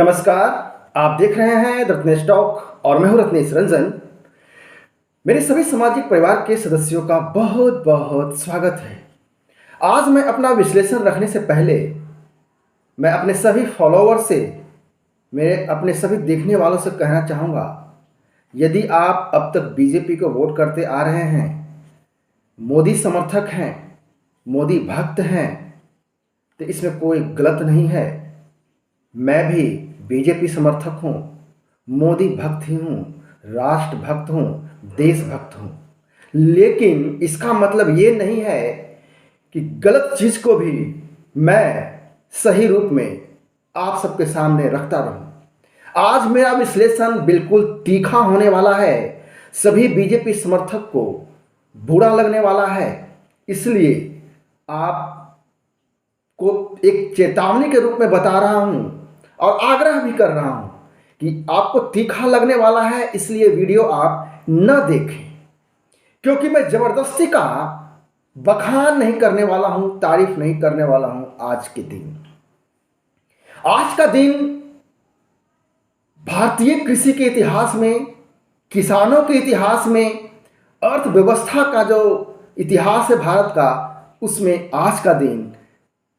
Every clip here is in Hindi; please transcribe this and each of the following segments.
नमस्कार। आप देख रहे हैं द रत्नेश टॉक और मैं हूं रत्नेश रंजन। मेरे सभी सामाजिक परिवार के सदस्यों का बहुत बहुत स्वागत है। आज मैं अपना विश्लेषण रखने से पहले मैं अपने सभी फॉलोअर्स से, मेरे अपने सभी देखने वालों से कहना चाहूँगा, यदि आप अब तक बीजेपी को वोट करते आ रहे हैं, मोदी समर्थक हैं, मोदी भक्त हैं, तो इसमें कोई गलत नहीं है। मैं भी बीजेपी समर्थक हूँ, मोदी भक्त ही हूँ, राष्ट्र भक्त हूँ, देशभक्त हूँ। लेकिन इसका मतलब ये नहीं है कि गलत चीज़ को भी मैं सही रूप में आप सबके सामने रखता रहूँ। आज मेरा विश्लेषण बिल्कुल तीखा होने वाला है, सभी बीजेपी समर्थक को बुरा लगने वाला है, इसलिए आपको एक चेतावनी के रूप में बता रहा हूँ और आग्रह भी कर रहा हूं कि आपको तीखा लगने वाला है, इसलिए वीडियो आप न देखें, क्योंकि मैं जबरदस्ती का बखान नहीं करने वाला हूं, तारीफ नहीं करने वाला हूं। आज का दिन भारतीय कृषि के इतिहास में, किसानों के इतिहास में, अर्थव्यवस्था का जो इतिहास है भारत का, उसमें आज का दिन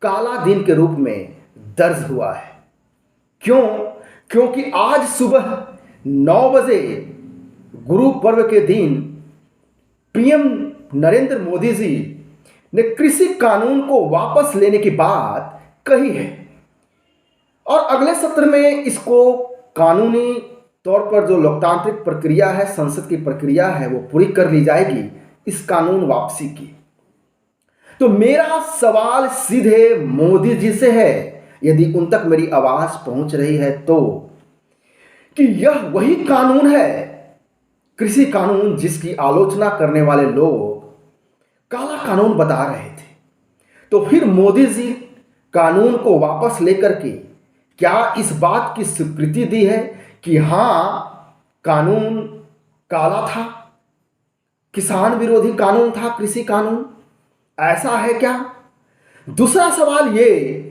काला दिन के रूप में दर्ज हुआ है। क्यों? क्योंकि आज सुबह 9 बजे गुरु पर्व के दिन पीएम नरेंद्र मोदी जी ने कृषि कानून को वापस लेने की बात कही है और अगले सत्र में इसको कानूनी तौर पर जो लोकतांत्रिक प्रक्रिया है, संसद की प्रक्रिया है, वो पूरी कर ली जाएगी इस कानून वापसी की। तो मेरा सवाल सीधे मोदी जी से है, यदि उन तक मेरी आवाज पहुंच रही है तो, कि यह वही कानून है, कृषि कानून, जिसकी आलोचना करने वाले लोग काला कानून बता रहे थे। तो फिर मोदी जी कानून को वापस लेकर के क्या इस बात की स्वीकृति दी है कि हां, कानून काला था, किसान विरोधी कानून था कृषि कानून? ऐसा है क्या? दूसरा सवाल ये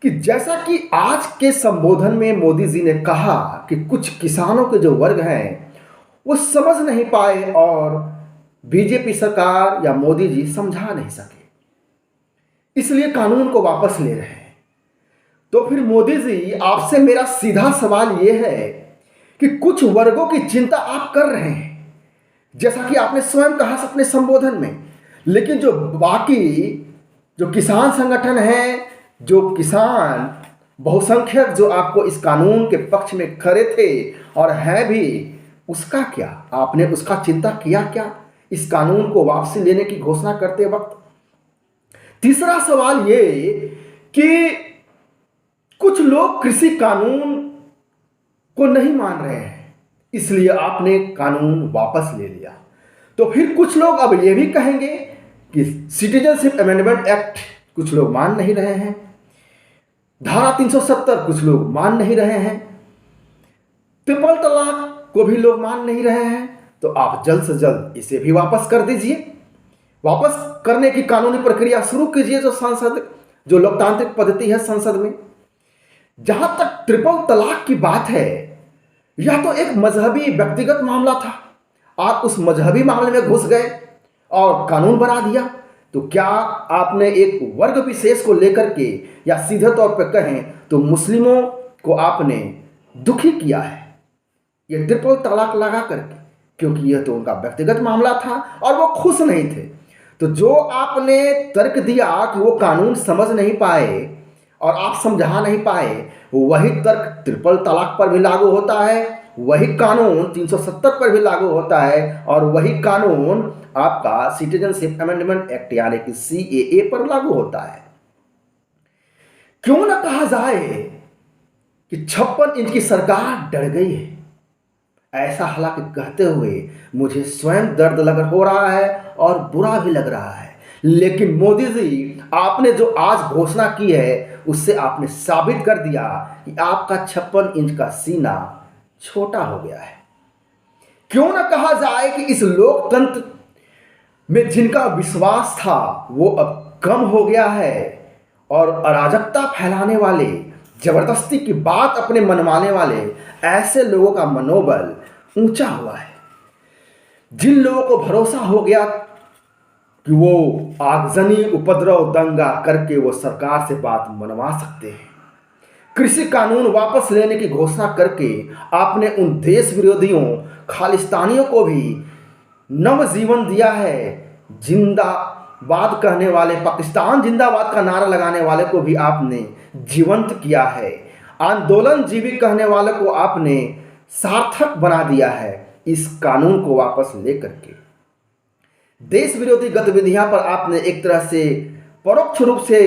कि जैसा कि आज के संबोधन में मोदी जी ने कहा कि कुछ किसानों के जो वर्ग हैं वो समझ नहीं पाए और बीजेपी सरकार या मोदी जी समझा नहीं सके, इसलिए कानून को वापस ले रहे हैं। तो फिर मोदी जी, आपसे मेरा सीधा सवाल यह है कि कुछ वर्गों की चिंता आप कर रहे हैं, जैसा कि आपने स्वयं कहा अपने संबोधन में, लेकिन जो बाकी जो किसान संगठन हैं, जो किसान बहुसंख्यक जो आपको इस कानून के पक्ष में खड़े थे और हैं भी, उसका क्या? आपने उसका चिंता किया क्या इस कानून को वापसी लेने की घोषणा करते वक्त? तीसरा सवाल ये कि कुछ लोग कृषि कानून को नहीं मान रहे हैं, इसलिए आपने कानून वापस ले लिया। तो फिर कुछ लोग अब ये भी कहेंगे कि सिटीजनशिप अमेंडमेंट एक्ट कुछ लोग मान नहीं रहे हैं, धारा 370 कुछ लोग मान नहीं रहे हैं, ट्रिपल तलाक को भी लोग मान नहीं रहे हैं। तो आप जल्द से जल्द इसे भी वापस कर दीजिए, वापस करने की कानूनी प्रक्रिया शुरू कीजिए, जो संसद, जो लोकतांत्रिक पद्धति है संसद में। जहां तक ट्रिपल तलाक की बात है, यह तो एक मजहबी व्यक्तिगत मामला था, आप उस मजहबी मामले में घुस गए और कानून बना दिया। तो क्या आपने एक वर्ग विशेष को लेकर के, या सीधे तौर पर कहें तो मुस्लिमों को आपने दुखी किया है ये ट्रिपल तलाक लगा करके, क्योंकि यह तो उनका व्यक्तिगत मामला था और वो खुश नहीं थे। तो जो आपने तर्क दिया कि वो कानून समझ नहीं पाए और आप समझा नहीं पाए, वही तर्क ट्रिपल तलाक पर भी लागू होता है, वही कानून 370 पर भी लागू होता है, और वही कानून आपका सिटीजनशिप अमेंडमेंट एक्ट यानी कि सीएए पर लागू होता है। क्यों ना कहा जाए कि 56 इंच की सरकार डर गई है। ऐसा हालांकि कहते हुए मुझे स्वयं दर्द लग हो रहा है और बुरा भी लग रहा है, लेकिन मोदी जी, आपने जो आज घोषणा की है उससे आपने साबित कर दिया कि आपका 56 इंच का सीना छोटा हो गया है। क्यों ना कहा जाए कि इस लोकतंत्र में जिनका विश्वास था वो अब कम हो गया है और अराजकता फैलाने वाले, जबरदस्ती की बात अपने मनवाने वाले ऐसे लोगों का मनोबल ऊंचा हुआ है, जिन लोगों को भरोसा हो गया कि वो आगजनी, उपद्रव, दंगा करके वो सरकार से बात मनवा सकते हैं। कृषि कानून वापस लेने की घोषणा करके आपने उन देश विरोधियों, खालिस्तानियों को भी नव जीवन दिया है। जिंदाबाद कहने वाले, पाकिस्तान जिंदाबाद का नारा लगाने वाले को भी आपने जीवंत किया है। आंदोलन जीवी कहने वाले को आपने सार्थक बना दिया है इस कानून को वापस लेकर के। देश विरोधी गतिविधियां पर आपने एक तरह से परोक्ष रूप से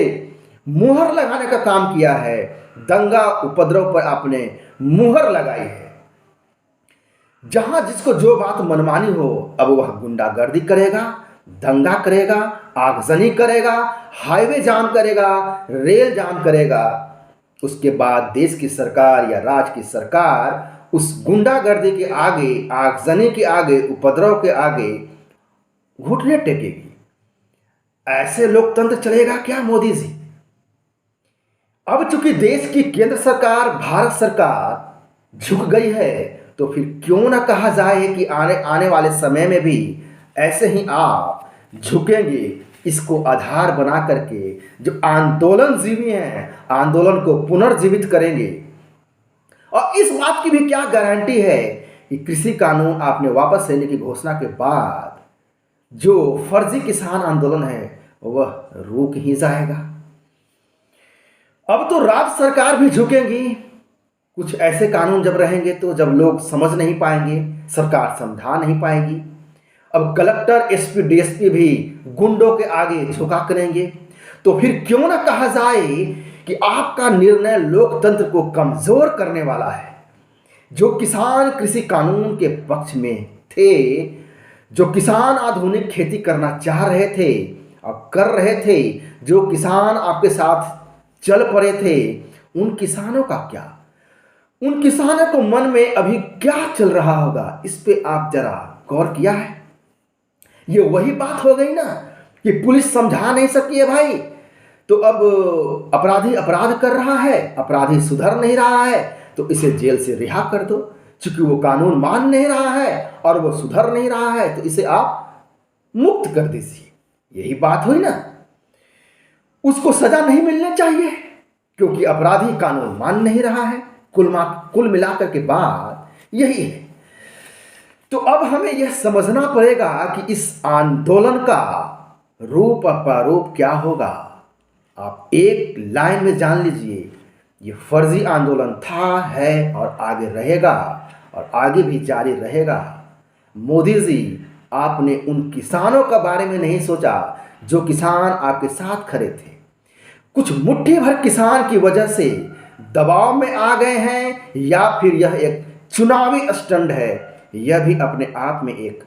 मुहर लगाने का काम किया है। दंगा, उपद्रव पर आपने मुहर लगाई है। जहां जिसको जो बात मनमानी हो, अब वह गुंडागर्दी करेगा, दंगा करेगा, आगजनी करेगा, हाईवे जाम करेगा, रेल जाम करेगा। उसके बाद देश की सरकार या राज्य की सरकार उस गुंडागर्दी के आगे, आगजनी के आगे, उपद्रव के आगे घुटने टेकेगी। ऐसे लोकतंत्र चलेगा क्या मोदी जी? अब चूंकि देश की केंद्र सरकार, भारत सरकार झुक गई है, तो फिर क्यों ना कहा जाए कि आने वाले समय में भी ऐसे ही आप झुकेंगे। इसको आधार बना करके जो आंदोलन जीवी हैं, आंदोलन को पुनर्जीवित करेंगे। और इस बात की भी क्या गारंटी है कि कृषि कानून आपने वापस लेने की घोषणा के बाद जो फर्जी किसान आंदोलन है वह रुक ही जाएगा। अब तो राज्य सरकार भी झुकेंगी। कुछ ऐसे कानून जब रहेंगे तो जब लोग समझ नहीं पाएंगे, सरकार समझा नहीं पाएगी। अब कलेक्टर, एसपी, डीएसपी भी गुंडों के आगे झुका करेंगे। तो फिर क्यों ना कहा जाए कि आपका निर्णय लोकतंत्र को कमजोर करने वाला है। जो किसान कृषि कानून के पक्ष में थे, जो किसान आधुनिक खेती करना चाह रहे थे और कर रहे थे, जो किसान आपके साथ चल पड़े थे, उन किसानों का क्या? उन किसानों को मन में अभी क्या चल रहा होगा, इस पे आप जरा गौर किया है? ये वही बात हो गई ना कि पुलिस समझा नहीं सकी है भाई, तो अब अपराधी अपराध कर रहा है, अपराधी सुधर नहीं रहा है, तो इसे जेल से रिहा कर दो। चूंकि वो कानून मान नहीं रहा है और वो सुधर नहीं रहा है, तो इसे आप मुक्त कर दीजिए। यही बात हुई ना। उसको सजा नहीं मिलनी चाहिए क्योंकि अपराधी कानून मान नहीं रहा है। कुल मिलाकर के बात यही है। तो अब हमें यह समझना पड़ेगा कि इस आंदोलन का रूप और प्रारूप क्या होगा। आप एक लाइन में जान लीजिए, ये फर्जी आंदोलन था, है और आगे रहेगा और आगे भी जारी रहेगा। मोदी जी, आपने उन किसानों के बारे में नहीं सोचा जो किसान आपके साथ खड़े थे। कुछ मुट्ठी भर किसान की वजह से दबाव में आ गए हैं या फिर यह एक चुनावी स्टंट है, यह भी अपने आप में एक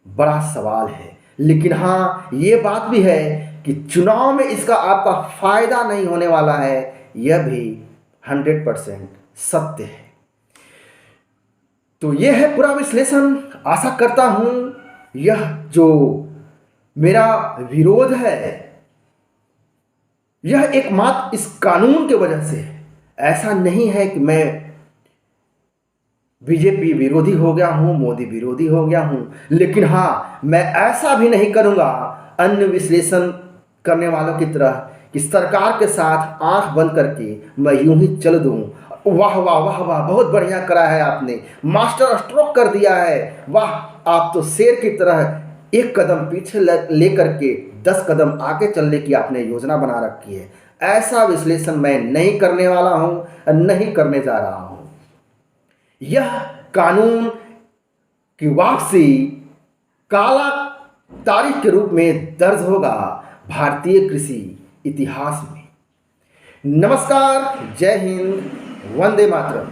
बड़ा सवाल है। लेकिन हाँ, ये बात भी है कि चुनाव में इसका आपका फायदा नहीं होने वाला है, यह भी 100% सत्य है। तो यह है पूरा विश्लेषण। आशा करता हूं यह जो मेरा विरोध है यह एकमात्र इस कानून के वजह से है। ऐसा नहीं है कि मैं बीजेपी विरोधी हो गया हूं, मोदी विरोधी हो गया हूं। लेकिन हाँ, मैं ऐसा भी नहीं करूंगा अन्य विश्लेषण करने वालों की तरह कि सरकार के साथ आंख बंद करके मैं यूं ही चल दूं। वाह वाह वाह वाह, बहुत बढ़िया करा है आपने, मास्टर स्ट्रोक कर दिया है, वाह, आप तो शेर की तरह एक कदम पीछे लेकर के 10 कदम आगे चलने की आपने योजना बना रखी है। ऐसा विश्लेषण मैं नहीं करने वाला हूं, नहीं करने जा रहा हूं। यह कानून की वापसी काला तारीख के रूप में दर्ज होगा भारतीय कृषि इतिहास में। नमस्कार, जय हिंद, वंदे मातरम।